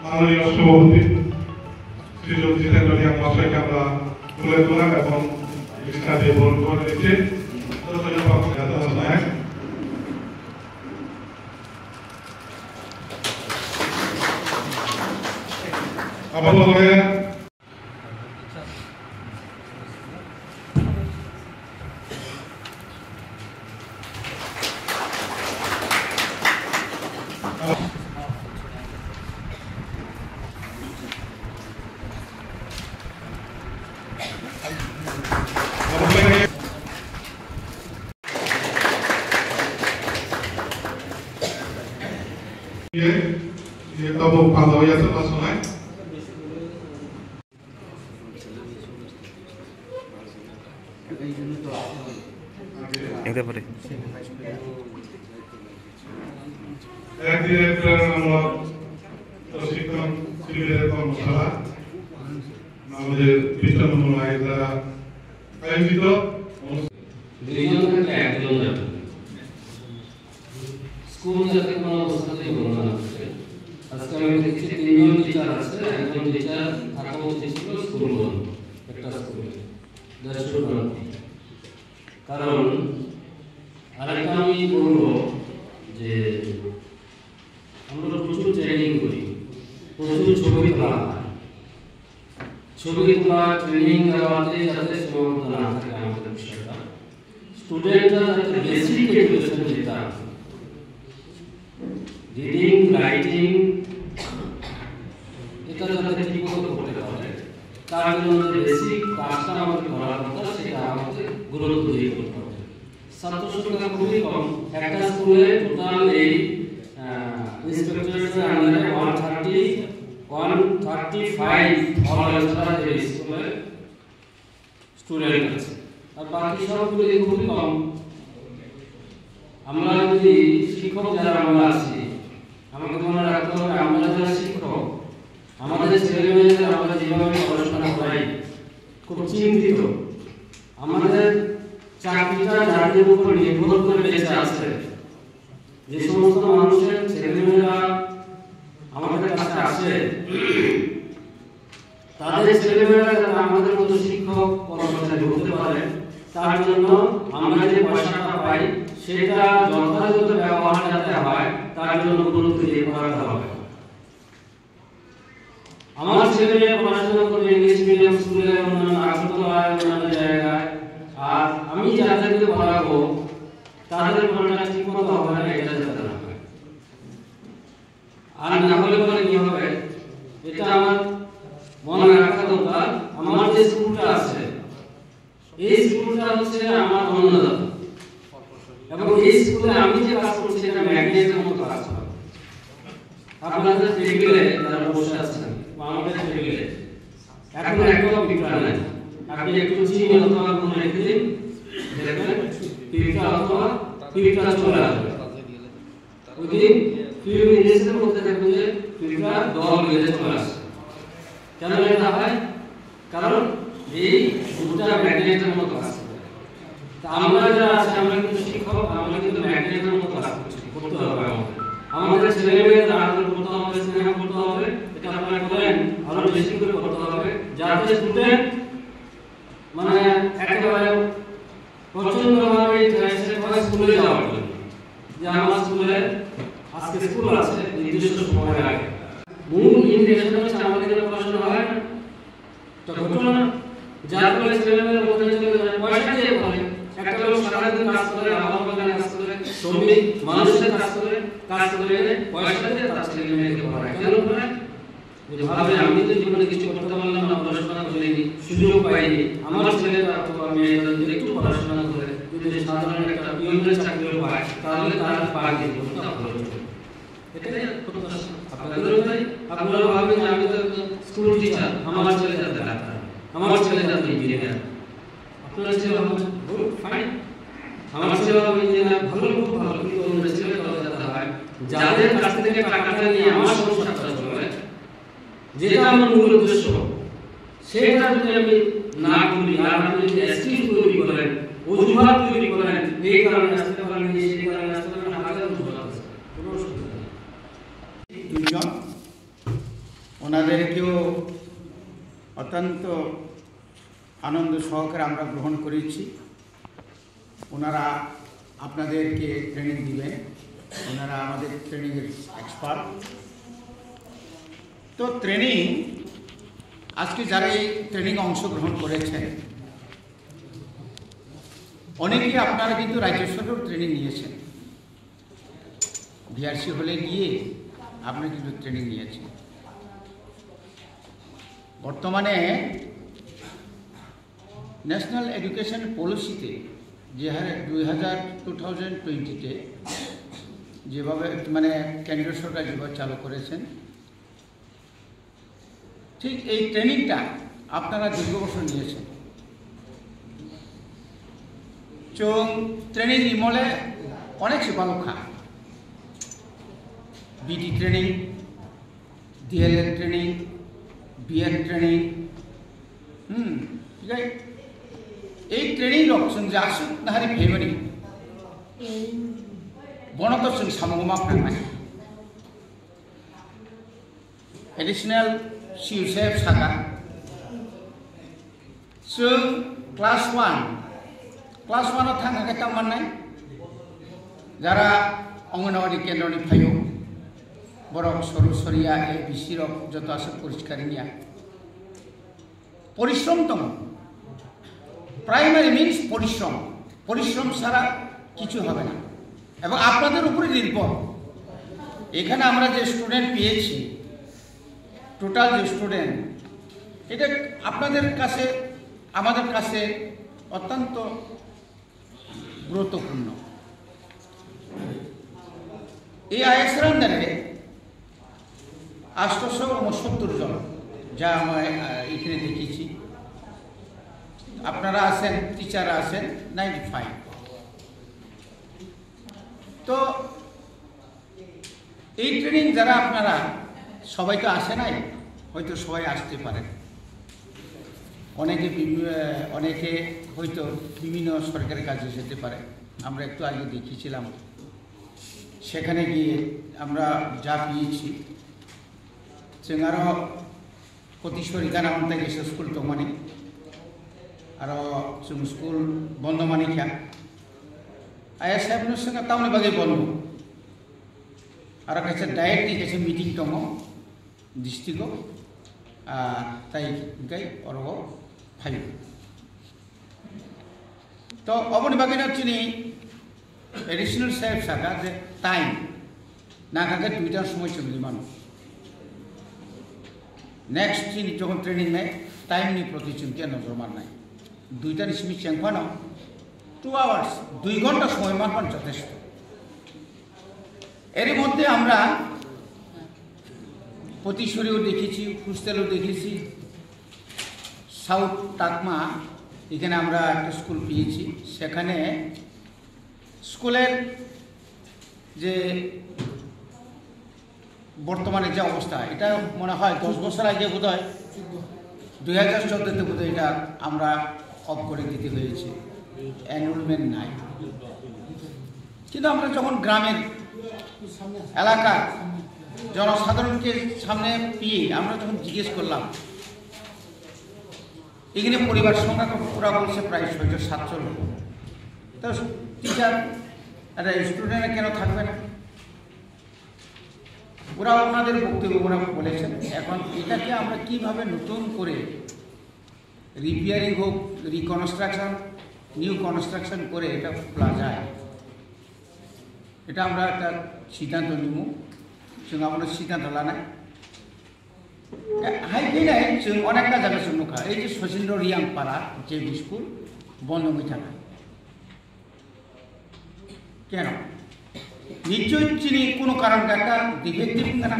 মাননীয় সভাপতি শ্রীযুক্ত জিতেন্দ্র রিয়া মহাশয়কে আমরা তুলে তোলাম এবং শিক্ষা দিয়ে বরণ করে দিচ্ছি। ये तो वो पालो या तो बस होना है एकदा परे एक दिन प्रेरणा प्रशिक्षण शिबिर কর্মশালা আমাদের বিশ্ববিদ্যালয় দ্বারা আয়োজিত দুইজন থেকে একজন যাবে স্কুল যাতে কোনো অবস্থাতেই বন্ধ না থাকে। আজকে আমি দেখছি 3 জন টিচার আছে, একজন টিচার থাকা উচিত ছিল স্কুল বন্ধ একটা স্কুলে কারণ আরেকটা আমি বলবো যে আমরা প্রচুর ট্রেনিং করি, প্রচুর ছবি তোলা হয়, ছবি তোলা ট্রেনিং দেওয়াতে যাতে সীমাবদ্ধ না থাকে আমাদের বিষয়টা, স্টুডেন্টরা যাতে বেসিক এডুকেশন যেটা রিডিং রাইটিং এটা যাতে ঠিকমতো করতে পারে তার জন্য যে বেসিক কাজটা আমাদের করার কথা সেটা আমাদের গুরুত্ব দিয়ে করতে হবে। ছাত্র সংখ্যা খুবই কম, একটা স্কুলে টোটাল এই ইন্সপেক্টরের আন্ডারে 135 অলরেডি এই স্কুলে স্টুডেন্ট আছে, আর বাকি সবগুলি খুবই কম। আমরা যদি শিক্ষক যারা আমরা আছি আমাকে মনে রাখতে হবে আমরা যারা শিক্ষক আমাদের ছেলেমেয়েদের আমরা যেভাবে পড়াশোনা করাই খুব চিন্তিত। আমাদের চাকরিটা যাদের উপর নির্ভর করে বেঁচে আছে, যে সমস্ত মানুষের ছেলেমেয়েরা আমাদের কাছে আসে তাদের ছেলেমেয়েরা যাতে আমাদের মতো শিক্ষক কর্মচারী হতে পারে তার জন্য আমরা যে পয়সাটা পাই সেটা যথাযথ ব্যবহার যাতে হয় তার জন্য গুরুত্ব দিয়ে করাতে হবে। আমার ছেলেমেয়ে পড়াশোনা করবে ইংলিশ মিডিয়াম স্কুলে, অন্যান্য আগরতলায়, অন্যান্য জায়গায়, আর আমি যাদেরকে পড়াবো তাদের পড়াটা ঠিক মতো হবে না, এটা যাতে না হয়। আর না হলে পরে কি হবে এটা আমার মনে রাখা দরকার। আমার যে স্কুলটা আছে এই স্কুলটা হচ্ছে আমার অন্নদাতা, এবং এই স্কুলে আমি যে কাজ করছি এটা ম্যাগনেটের মতো কাজ করে। আপনাদের টেবিলে যারা বসে আছেন বা আমাদের টেবিলে এখন একদম পিঁপড়া নাই, আপনি একটু চিনি অথবা নুন রেখে দিন, দেখবেন পিঁপড়া অথবা পিঁপড়া চলে আসবে। ওই দিন ফিউ মিনিটের মধ্যে দেখবেন যে পিঁপড়া দল বেঁধে চলে আসে। কেন এটা হয়? কারণ এই দুটা ম্যাগনেটের মতো কাজ করে। আমরা যারা আছি আমরা কিন্তু শিক্ষক, আমরা কিন্তু ম্যাগনেটের মতো কাজ করতে হবে। আমাদের ছেলেমেয়েদের আদর করতে হবে, স্নেহ করতে হবে, এটা আপনারা করেন আরো বেশি করে করতে হবে যাতে স্টুডেন্ট মানে একেবারে প্রচন্ডভাবে ইন্টারেস্টেড হয় স্কুলে যাওয়ার জন্য, যে আমার স্কুলে আজকে স্কুল আছে নির্দিষ্ট সময়ের আগে। মূল ইন্টেনশন হচ্ছে আমাদের এখানে পড়াশোনা হয় না তো ঘটনা যার ফলে ছেলেমেয়েরা বলতে চলে যায় পয়সা দিয়ে পড়ে। একটা লোক সারাদিন কাজ করে, আমার বাগানে কাজ করে, শ্রমিক মানুষের কাজ করে পয়সা দিয়ে তার ছেলে মেয়েকে পড়ায়। কেন পড়ায়? যে ভাবে আমি তো জীবনে কিছু করতে পারলাম না, পড়াশোনা করিনি, সুযোগ পাইনি, আমার ছেলেটা অথবা মেয়েটা যদি একটু পড়াশোনা করে যদি সাধারণ একটা পিয়নের চাকরি পায় তাহলে তার পাগে জীবনটা ভালো চলবে। এটাই প্রত্যাশা আপনাদেরও তাই। আপনারা ভাবেন আমি তো স্কুল টিচার, আমার ছেলে যাতে ডাক্তার, আমার ছেলে যাতে ইঞ্জিনিয়ার, আপনারা ছেলে ভাবছেন গুড ফাইন, আমার ছেলে হবে ইঞ্জিনিয়ার, ভালো খুব ভালো, কিন্তু অন্য ছেলে যাতে হয় যাদের কাছ থেকে টাকাটা নিয়ে আমার সংসারটা চলে, যেটা আমার মূল উদ্দেশ্য, সেটা যদি আমি না করি আর আপনি যদি এক্সকিউজ তৈরি করেন, অজুহাত তৈরি করেন, এই কারণে আসতে পারেন, সেই কারণে আসতে পারেন, হাজার অজুহাত আছে, কোনো অসুবিধা নেই। ওনাদেরকেও অত্যন্ত আনন্দ সহকারে আমরা গ্রহণ করেছি। ওনারা আপনাদেরকে ট্রেনিং দিবেন, ওনারা আমাদের ট্রেনিংয়ের এক্সপার্ট। তো ট্রেনিং আজকে যারা এই ট্রেনিং অংশগ্রহণ করেছেন অনেকেই আপনারা কিন্তু রাজ্য সরকারেও ট্রেনিং নিয়েছেন, বিআরসি হলে গিয়ে আপনারা কিন্তু ট্রেনিং নিয়েছেন। বর্তমানে ন্যাশনাল এডুকেশন পলিসিতে যে হারে 2020-তে যেভাবে মানে কেন্দ্রীয় সরকার যেভাবে চালু করেছেন, ঠিক এই ট্রেনিংটা আপনারা দীর্ঘ বছর নিয়েছেন। ট্রেনিং ইমলে অনেক শিক্ষা বিডি training, DElEd training, BEd training, ঠিক আছে। এই ট্রেনিং রকম যে আসুক নাহারি ফেভারি বনদর্শন সামগ্রী আপনার एडिशनेल सिउसेफ सागा जों क्लास 1 थांनानै थांमारनाय যারা অঙ্গনওয়াড়ি কেন্দ্রनि फायो বড় সরুসরিয়া এবিসি রক যত আছে পরিষ্কারিনিয়া পরিশ্রম দম। প্রাইমারি মিন্স পরিশ্রম ছাড়া কিছু হবে না এবং আপনাদের উপরে নির্ভর। এখানে আমরা যে স্টুডেন্ট পেয়েছি টোটাল যে স্টুডেন্ট, এটা আপনাদের কাছে আমাদের কাছে অত্যন্ত গুরুত্বপূর্ণ। এই আইএসের আন্ডারে 869 জন যা আমরা এখানে দেখেছি। আপনারা আছেন, টিচাররা আছেন 95। তো এই ট্রেনিং যারা আপনারা সবাই তো আসে নাই, হয়তো সবাই আসতে পারেন, অনেকে হয়তো বিভিন্ন সরকারি কাজে যেতে পারে। আমরা একটু আগে দেখিয়েছিলাম, সেখানে গিয়ে আমরা যা পেয়েছি जों आरो कतिश्वरी गाना अन्थाइ गेसो स्कुल दं माने आरो जों स्कुल बन्द माने क्या आइएसएफनो जों टाउननि बागै बन्द आरो खायसे डाइरेक्टलि खायसे मिटिं दङ डिस्ट्रिक्टआव ताइ गाय अरगो फायो। तो अबनि बागैनो दिनै एडिशनेल साहेब सागा जे टाइम नागाके 2टार समय जोंनि मानो नेक्स्ट दिन जो ट्रेनिंग में टाइम नहीं प्रति चिंता नजर मारना 2टार इसमें चेंफानो 2 आवर्स 2 घंटा समय मारफान যথেষ্ট। এর মধ্যে আমরা পতিশরীও দেখেছি, হোস্টেলও দেখেছি, সাউথ টাকমা এখানে আমরা একটা স্কুল পেয়েছি। সেখানে স্কুলের যে বর্তমানে যে অবস্থা, এটা মনে হয় 10 বছর আগে বোধহয় 2014তে বোধহয় এটা আমরা অফ করে দিতে হয়েছে, এনরোলমেন্ট নাই। কিন্তু আমরা যখন গ্রামের এলাকার জনসাধারণকে সামনে পেয়ে আমরা যখন জিজ্ঞেস করলাম, এখানে পরিবার সংখ্যা পুরা বলছে প্রায় 600-700 লোক। তো টিচার একটা স্টুডেন্টরা কেন থাকবে না? ওরা ওনাদের বক্তব্য ওরা বলেছেন। এখন এটাকে আমরা কিভাবে নতুন করে রিপেয়ারিং হোক, রিকনস্ট্রাকশন, নিউ কনস্ট্রাকশন করে এটা খোলা যায়, এটা আমরা একটা সিদ্ধান্ত নিব। जों আমরা সিদ্ধান্ত লানাই হাই ফেনাय जों অনেকটা জায়গা जों नुखा এই যে সচিন্দ্র রিয়াংপাড়া যে স্কুল বন্ধ হয়ে থাকে কেন? নিশ্চয় চিনি কোনো কারণ একটা ডিফেক্টিভ না।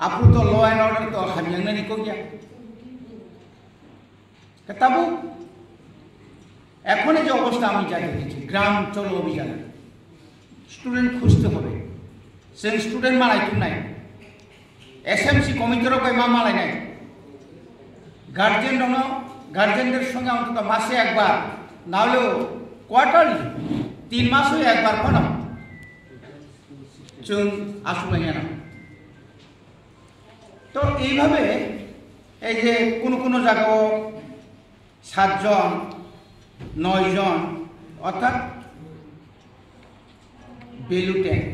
আপনি তো ল অ্যান্ড অর্ডার তো হামিয়াংনা নিকো গিয়া তাবু এখন যে অবস্থা আমি যা দেখেছি, গ্রাম চলো অভিযানে স্টুডেন্ট খুঁজতে হবে। जों स्टूडेंट मालायखौ नाय एसएमसी कमिटिर मा मालाय नाय गार्जियन दङ, गार्जियनদের সঙ্গে অন্তত মাসে একবার না হলেও কোয়ার্টারলি 3 মাসে একবার ফোন जों আসলে না। তো এইভাবে এই যে কোনো জায়গাও 7 জন 9 জন অর্থাৎ বেলু ট্যাঙ্ক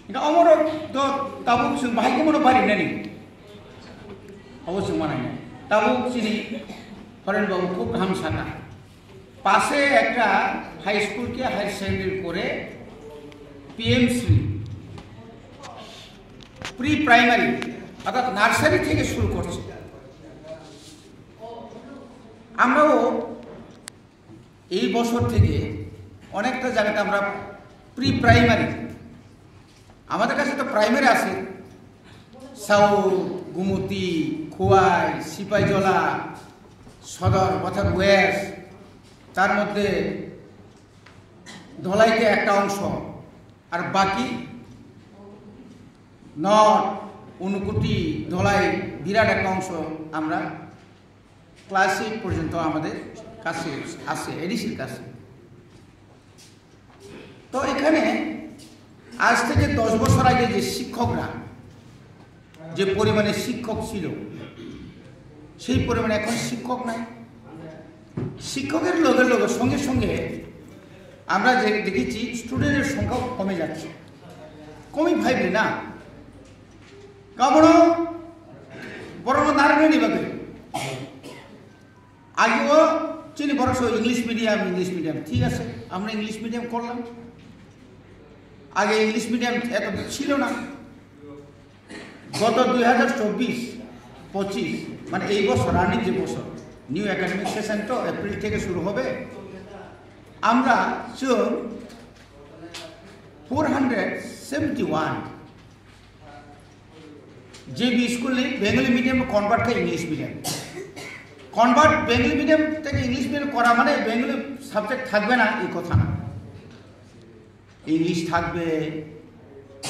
এটা অমর তো তাবু ভাইকে মনে পারি না নি অবশ্যই মনে নেই তাবু চিনি হরেনবাবু খুব হামসাটা পাশে একটা হাই স্কুলকে হায়ার সেকেন্ডারি করে পিএমসি প্রি প্রাইমারি অর্থাৎ নার্সারি থেকে শুরু করছে। আমরাও এই বছর থেকে অনেকটা জায়গাতে আমরা প্রি প্রাইমারি, আমাদের কাছে তো প্রাইমারি আছে সাউথ, গুমতি, খোয়াই, সিপাহীজলা, সদর অর্থাৎ ওয়েস্ট, তার মধ্যে ধলাইতে একটা অংশ, আর বাকি নর্থ, ঊনকোটি, ধলাই বিরাট একটা অংশ আমরা ক্লাস 8 পর্যন্ত আমাদের কাছে আছে এডিসির কাছে। তো এখানে আজ থেকে 10 বছর আগে যে শিক্ষকরা যে পরিমাণে শিক্ষক ছিল সেই পরিমাণে এখন শিক্ষক নাই। শিক্ষকের লোকের সঙ্গে সঙ্গে আমরা যে দেখেছি স্টুডেন্টের সংখ্যাও কমে যাচ্ছে, কমই ভাইবে না কারণ বড় নারী নিবাকে আগেও চিনি বড় ইংলিশ মিডিয়াম ঠিক আছে, আমরা ইংলিশ মিডিয়াম করলাম। আগে ইংলিশ মিডিয়াম এত ছিল না। গত 2024-25 মানে এই বছর রানিং যে বছর নিউ একাডেমিক সেশন তো এপ্রিল থেকে শুরু হবে, আমরা 471 JB স্কুলে বেঙ্গলি মিডিয়াম কনভার্ট করে English medium convert Bengali medium থেকে ইংলিশ মিডিয়াম করা মানে বেঙ্গলি সাবজেক্ট থাকবে না এই কথা না, ইংলিশ থাকবে,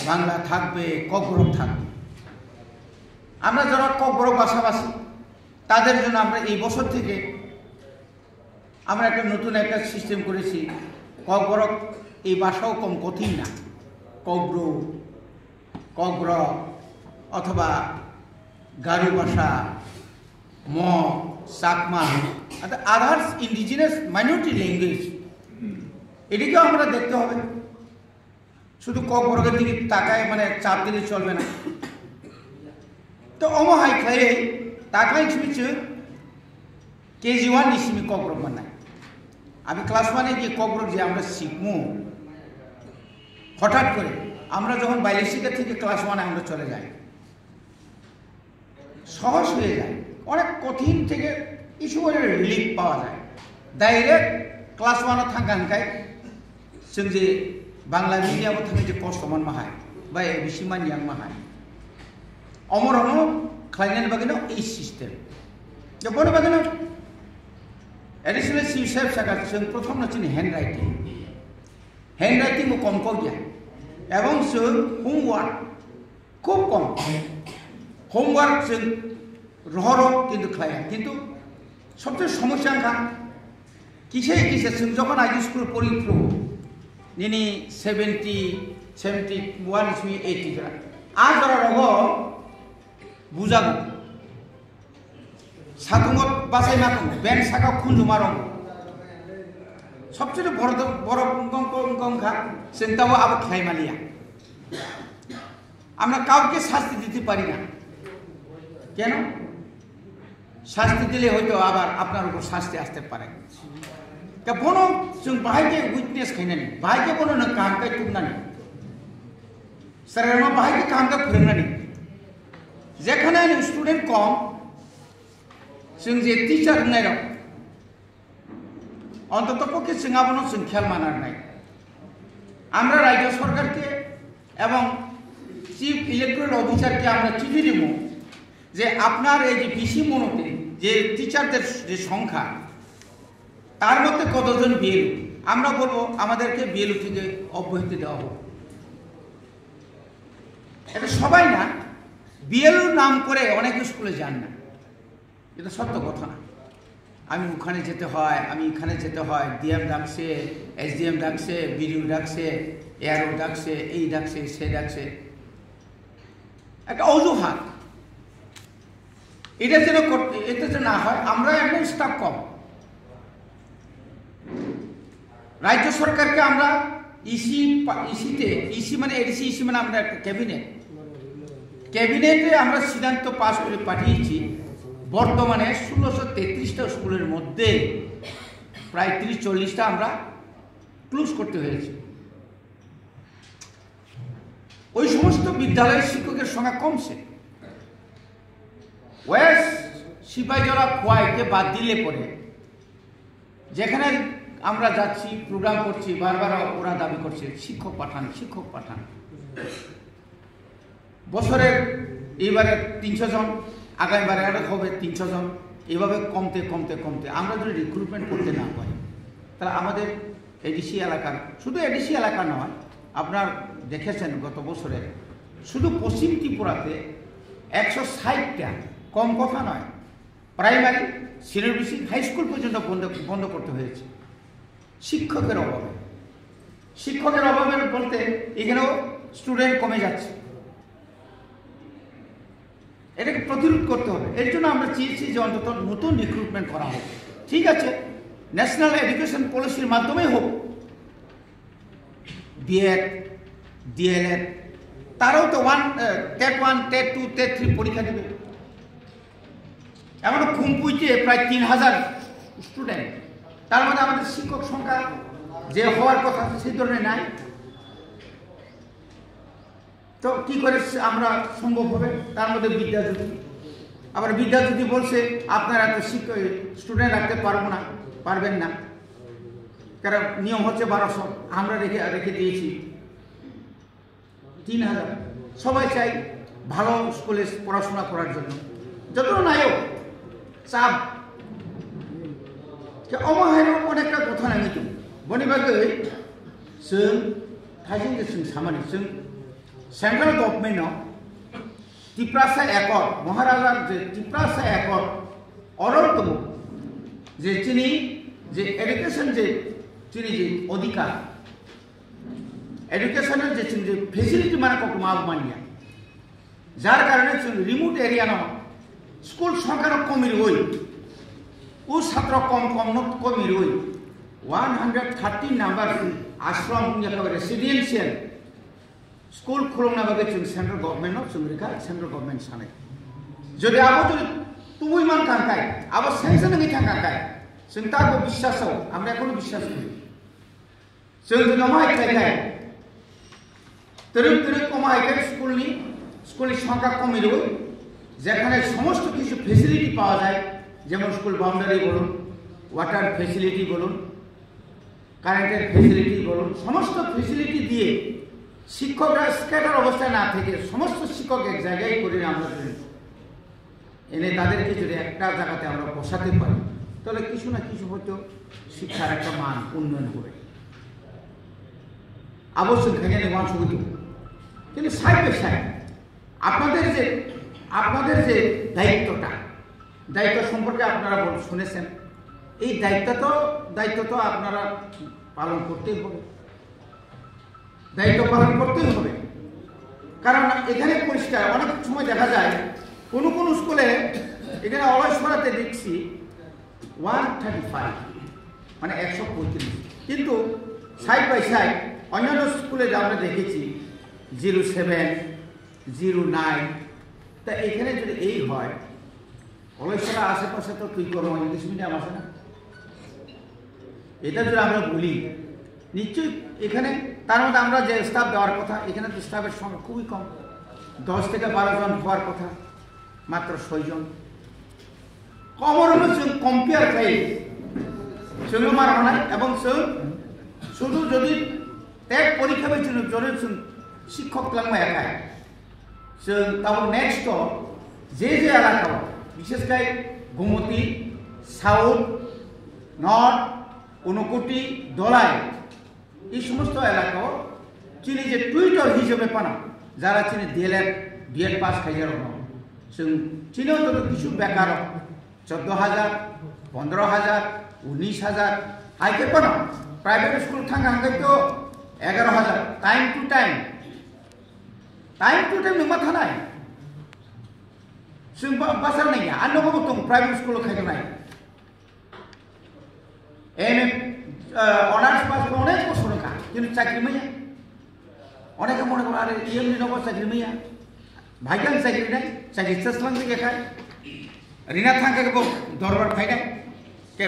বাংলা থাকবে, ককবরক থাকবে। আমরা যারা ককবরক ভাষাভাষী তাদের জন্য আমরা এই বছর থেকে আমরা একটা নতুন একটা সিস্টেম করেছি। ককবরক এই ভাষাও কম কঠিন না, ককবরক অথবা গারো ভাষা, Chakma, others indigenous minority language, এটিকেও আমরা দেখতে হবে। শুধু ককবরকের দিকে তাকায় মানে চাপ দিলে চলবে না। তো অমহাই খাই তাকাই ছুঁচে KG 1 নিশ্চিমি ককবরক বানায়। আমি ক্লাস 1-এ গিয়ে ককবরক যে আমরা শিখবো, হঠাৎ করে আমরা যখন বাইরে শিক্ষা থেকে ক্লাস 1-এ আমরা চলে যাই, সহজ হয়ে যায়। অনেক কঠিন থেকে কিছু রিলিফ পাওয়া যায়। ডাইরেক্ট ক্লাস 1-এ থাকায় जों जे बांला मिडियामाव थानाय जे कस्तमान माहाय बा एबिसि मानियां माहाय अमरावनो खालायनायनि बागैनो এই सिस्टेम जे बनो बागैनो एडिशनल चिफ साहेब सागा जों प्रथम नचिन हैंड राइटिंग कम गया এবং जों होमवर्क खूब कम होमवर्क जों रहर किन्तु खाया किन्तु सबसे समस्या का किसे जों जखन आगे स्कुल परीक्षा निनी 71 80 जरा आज जरा रगो बुझागो साथुंगत बासाय माथुं बेन साका खुंजु मारं सबचेয়ে বড় গঙ্গা চিন্তাও আবার খাইমালিয়া আমরা কাউকে শাস্তি দিতে পারি না। কেন? শাস্তি দিলে হয়তো আবার আপনার উপর শাস্তি আসতে পারে। दा बनो जों बाहायके उइटनेस खायनानै बाहायके बनो नों कामखौ तुमनानै सरकारा बाहायके कामखौ फोरोंनानै जेखाने नों स्टुडेन्ट कम जों जे टीचार होननाय दं অন্তত পক্ষে जों आबनो जों खेल मानारनाय আমরা রাজ্য সরকারকে এবং চিফ ইলেকট্রাল অফিসারকে আমরা চিঠি দেব যে আপনার এই যে বিসি মনোতে যে টিচারদের যে সংখ্যা তার মধ্যে কতজন বিএলও আমরা বলবো আমাদেরকে বিএলও থেকে অব্যাহতি দেওয়া হোক। এটা সবাই না, বিএলও নাম করে অনেক স্কুলে যান না, এটা সত্য কথা না। আমি ওখানে যেতে হয়, আমি এখানে যেতে হয়, ডিএম ডাকছে, এসডিএম ডাকছে, বিডিও ডাকছে, এআরও ডাকছে, এই ডাকছে, সে ডাকছে। একটা অজুহাত, এটা যেন এটা যেন না হয়। আমরা এখন স্টাফ কম, রাজ্য সরকারকে আমরা ইসি মানে এডিসি, ইসি মানে আমরা একটা ক্যাবিনেটে আমরা সিদ্ধান্ত পাস করে পাঠিয়েছি। বর্তমানে 1633টা স্কুলের মধ্যে প্রায় 30-40টা আমরা ক্লোজ করতে হয়েছে। ওই সমস্ত বিদ্যালয়ের শিক্ষকের সংখ্যা কমছে। ওয়েস্ট সিপাহীজলা খোয়াইকে বাদ দিলে পরে যেখানে আমরা যাচ্ছি, প্রোগ্রাম করছি, বারবার ওরা দাবি করছে শিক্ষক পাঠান। বছরের এইবারে 300 জন, আগামীবারে আরো হবে 300 জন, এভাবে কমতে আমরা যদি রিক্রুটমেন্ট করতে না পারি, তাহলে আমাদের এডিসি এলাকার, শুধু এডিসি এলাকা নয়, আপনার দেখেছেন গত বছরে শুধু পশ্চিম ত্রিপুরাতে 160টা, কম কথা নয়, primary, senior basic, high school পর্যন্ত বন্ধ করতে হয়েছে শিক্ষকের অভাবে বলতে এখানেও স্টুডেন্ট কমে যাচ্ছে। এটাকে প্রতিরোধ করতে হবে। এর জন্য আমরা চেয়েছি যে অন্তত নতুন রিক্রুটমেন্ট করা হোক। ঠিক আছে, ন্যাশনাল এডুকেশন পলিসির মাধ্যমেই হোক, বিএড, ডিএলএড, তারাও তো টেট 1, টেট 2, টেট 3 পরীক্ষা দেবে। এমন খুমপুইতে প্রায় 3000 স্টুডেন্ট, তার মধ্যে আমাদের শিক্ষক সংখ্যা যে হওয়ার কথা সেই ধরনের নাই। তো কি করে আমরা সম্ভব হবে? তার মধ্যে বিদ্যাজ্যোতি বলছে আপনারা এত স্টুডেন্ট রাখতে পারবেন না, কারণ নিয়ম হচ্ছে 1200, আমরা রেখে দিয়েছি 3000। সবাই চাই ভালো স্কুলে পড়াশোনা করার জন্য, যতটা নাইও চাপ 어마해로 어넥다 고타나니 좀 뭐니바그 ซึ่ง타진게 ซึ่ง사마니 ซึ่งসেন্ট্রাল গভর্নমেন্ট ত্রিপুরা একর মহারাজার যে ত্রিপুরা একর অরন্তম যে চিনি যে এডুকেশন যে চিনি যে অধিকার এডুকেশনের যে চিনি যে ফেসিলিটি মানে কত মানিয়া যার কারণে রিমোট এরিয়া ন স্কুল সংখ্যা কমি রই ও ছাত্র কমি রই 113 নাম্বার আশ্রম রেসিডেন্সিয়াল स्कूल खुलना बागे जों सेंट्रल गवर्नमेंट जों रेखा सेंट्रल गवर्नमेंट साने যদি আবো যদি তুই মান কাঙ্কাই আবো সেনশন নই কাঙ্কাই जों তারপর বিশ্বাসও আমরা এখনো বিশ্বাস করি जों যদি মাই কাই তরুণ কমাইকে স্কুলের সংখ্যা কমে রই যেখানে সমস্ত কিছু ফ্যাসিলিটি পাওয়া যায় যেমন স্কুল বাউন্ডারি বলুন ওয়াটার ফ্যাসিলিটি বলুন কারেন্টের ফ্যাসিলিটি বলুন সমস্ত ফ্যাসিলিটি দিয়ে শিক্ষকরা স্ক্যাটার অবস্থায় না থেকে সমস্ত শিক্ষক এক জায়গায় করে আমরা এনে তাদেরকে যদি একটা জায়গাতে আমরা বসাতে পারি তাহলে কিছু না কিছু হয়তো শিক্ষার একটা মান উন্নয়ন হবে আবশ্যক থেকে নেওয়া শুধু কিন্তু সাইড বাই সাইড আপনাদের যে দায়িত্ব সম্পর্কে আপনারা শুনেছেন এই দায়িত্ব তো আপনারা পালন করতেই হবে দায়িত্ব পালন করতেই হবে কারণ এখানে পরিষ্কার অনেক সময় দেখা যায় কোন স্কুলে এখানে অলসরাতে দেখছি 135 মানে 135 কিন্তু সাইড বাই সাইড অন্যান্য স্কুলে আমরা দেখেছি 07 09 তা এখানে যদি এই হয় অলসরা আশেপাশে তো তুই কোনো ইংলিশ মিডিয়াম আছে না এটা যদি আমরা বলি নিশ্চয়ই এখানে তার মধ্যে আমরা যে স্টাফ দেওয়ার কথা এখানে তো স্টাফের সংখ্যা খুবই কম 10 থেকে 12 জন হওয়ার কথা মাত্র 6 জন কমর কম্পেয়ার খাই সেগুলো মারা হয় এবং শুধু যদি এক পরীক্ষা পেয়েছিল জনের শিক্ষক লাগবে একাই তারপর নেক্সট যে এলাকা বিশেষ করে গোমতী সাউথ নর্থ ঊনকোটি দলাই এই সমস্ত এলাকাও চিনি যে টুইটার হিসেবে পানা যারা চিনি ডিএড পাস খাইজার চিনিও তো কিছু বেকার 14,000 15,000 19,000 হাইকে পানা প্রাইভেট স্কুল থাকা তো 11,000 টাইম টু টাইম মাথা নাই जों बाजार नाया आनोबो दं प्राइभेट स्कुल खायनाय एमए অনার্স পাস করে অনেক বছর কা কিন্তু চাকরি মাইয়া অনেকে মনে করে আরে এমনি নব চাকরি মাইয়া ভাগ্যান চাকরি নাই চাকরি চেষ্টান থেকে খায় রিনা থাকা দরবার খাই নাই কে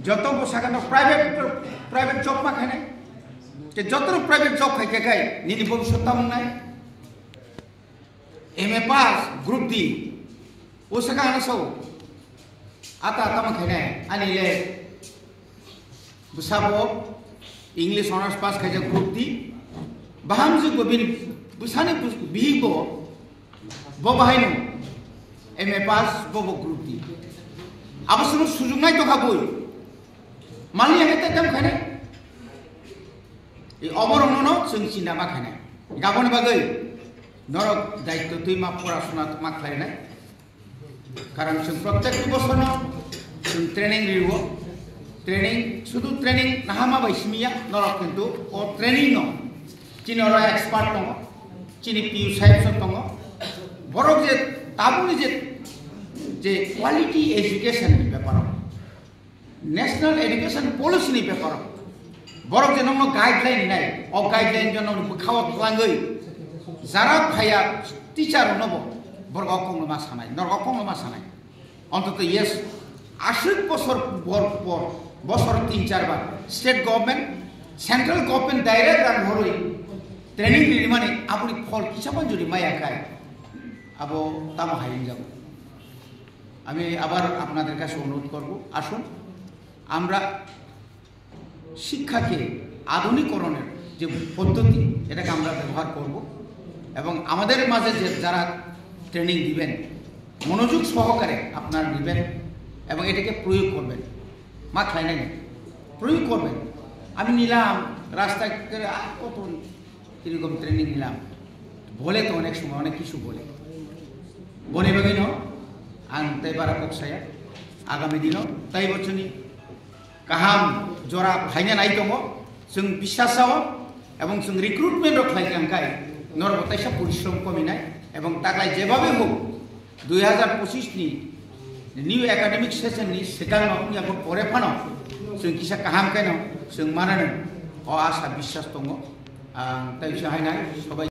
যত বসাগানো প্রাইভেট জব মা খাই নাই কে যত প্রাইভেট জব খাই খাই নিনি ভবিষ্যৎ তামন নাই एमए पास ग्रुप डी उसका आनसो आता तम खाई आनी ले बुसाबो इंग्लिश ऑनर्स पास खाई ग्रुप डी बाहाम जो बिन बुसाने बिहिबो बो बाहायनो एमए पास बो ग्रुप डी अब सुनो सुजुंगनाय तो खाबोय मालि हेते तम खाई ए अबरननो जों सिना मा खाई गाबोन बागै नरक दायित्व तुई मा पढ़ाशोना मा खालायनाय कारण जों प्रत्येक बसरनो जों ट्रेनिं लिरो ट्रेनिं शुधु ट्रेनिं नाहामा बायसिमिया नरक किन्तु ओ ट्रेनिं न चिनि अरा एक्सपार्ट दङ चिनि पियु साहेब दङ बरक जे ताबुनि जे क्वालिटी एजुकेशन नि पेपर नेशनल एजुकेशन पॉलिसी नि पेपर बरक जे नंग गाइडलाइन नाय अ गाइडलाइन जन बुखावत लांगै যারা ভাইয়া টিচার নব বর্গকং मा सानाय नरगकं मा सानाय অন্তত ইয়েস 80 বছর পর বছর 3-4 বার state government central government direct run হরই ট্রেনিং দিলি মানে আপনি ফল কিসামান যদি মায়া খায় আবো তাম হাইন যাব আমি আবার আপনাদের কাছে অনুরোধ করব আসুন আমরা শিক্ষাকে আধুনিকরণের যে পদ্ধতি এটাকে আমরা ব্যবহার করব এবং আমাদের মাঝে যে যারা ট্রেনিং দিবেন মনোযোগ সহকারে আপনারা নেবেন এবং এটাকে প্রয়োগ করবেন মা খাই নাই প্রয়োগ করবেন আমি নিলাম রাস্তায় কত এরকম ট্রেনিং নিলাম বলে তো অনেক সময় অনেক কিছু বলে বেগিন আন তাই বারা কক্সায়া আগামী দিন তাই বছরনি কাহাম জরা ভাইনা নাই দङ जों বিশ্বাসাव এবং जों रिक्रुटमेंट खालायखांखाय नरबताइसा परिश्रम कमिनाय এবং তাকলাই যেভাবে হোক 2025 नि নিউ একাডেমিক সেশন नि सिगां नि आगो परे फानो जों किसा काहाम कायनो जों मानानो अ आशा বিশ্বাস दङ ताइ हायनाय सबाय